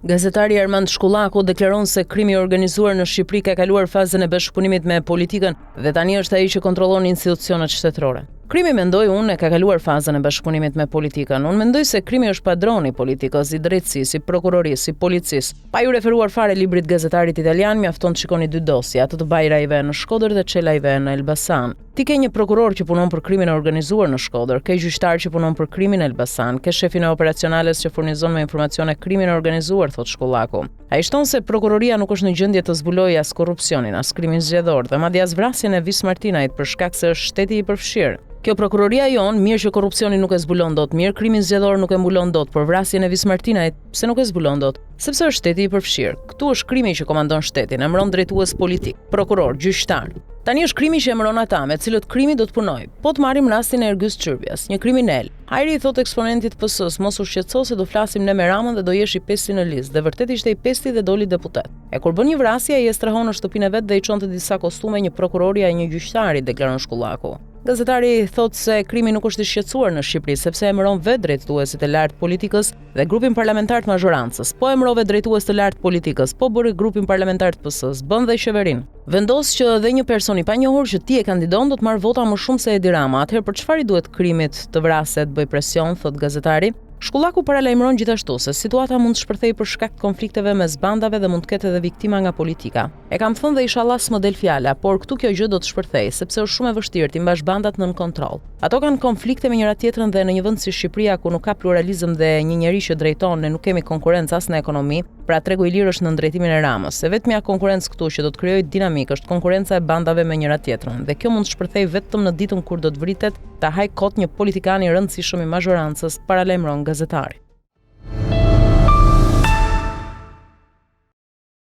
Gazetari Armand Shkullaku deklaron se krimi i organizuar në Shqipëri ka kaluar fazën e bashkëpunimit me politikën dhe tani është ai që kontrollon institucionet shtetërore. Krimi, mendoj unë, ka kaluar fazën e bashkëpunimit me politikën. Unë mendoj se krimi është padroni i politikës, i drejtësisë, i prokurorisë, i policisë. Pa ju referuar fare librit Gazetarit Italian, mjafton të shikoni dy dosje, atë të Bajrajve në Shkodër dhe Çelajve në Elbasan. Ti ke një prokuror që punon për krimin e organizuar në Shkodër, ke gjyqtar që punon për krimin e Elbasan, ke shefin e operacionales që furnizon me informacione krimin e organizuar, thot Shkullaku. Ai shton se prokuroria nuk është në gjendje të zbulojë as korrupsionin, as krimin zgjedhor dhe madje as vrasjen e Vis Martinait për shkak se është shteti i përfshirë. Kjo prokuroria jon, mirë që korrupsionin nuk e zbulon dot, mirë krimin zgjedhor nuk e mbulon dot, por vrasjen e Vis Martinait pse nuk e zbulon dot? Sepse është shteti i përfshirë. Këtu është krimi që komandon shtetin, emëron drejtues politik, prokuror, gjyqtar. Tani është krimi që emëron ata me cilët krimi do të punojë. Po të marrim rastin e Ergys Çyrbjas, një kriminal. Hajri i thot eksponentit PS-s, mos u shqetëso se do flasim ne me Ramën dhe do jesh i pesti në listë. Dhe vërtet ishte i pesti dhe doli deputet. E kur bën një vrasje, ai e strehon në shtëpinë e vet dhe i çonte disa kostume një prokuroria e një gjyqtari, deklaron Shkullaku. Gazetari thot se krimi nuk është i shqetësuar në Shqipëri sepse emëron vetë drejtuesit e lartë politikës dhe grupin parlamentar të mazhorancës. Po emërove drejtues të lartë politikës, po bëri grupin parlamentar të PS-s, bën dhe qeverinë. Vendos që dhe një person i panjohur që ti e kandidon do të marrë vota më shumë se Edi Rama. Atëherë për çfarë i duhet krimit të vraset bëj presion, thot gazetari. Shkullaku paralajmëron gjithashtu se situata mund të shpërthejë për shkak të konflikteve mes bandave dhe mund të ketë edhe viktima nga politika. E kam thënë dhe inshallah s'më del fjala, por këtu kjo gjë do të shpërthejë sepse është shumë e vështirë ti mbash bandat nën kontroll. Ato kanë konflikte me njëra tjetrën dhe në një vend si Shqipëria ku nuk ka pluralizëm dhe një njerëz që drejton, ne nuk kemi konkurrencë as në ekonomi, pra tregu i lirë është në drejtimin e Ramës. Se vetmja konkurrencë këtu që do të krijojë dinamikë është konkurrenca e bandave me njëra tjetrën dhe kjo mund të shpërthejë vetëm në ditën kur do të vritet ta haj kot një politikan i rëndësishëm i mazhorancës, paralajmëron gazetari.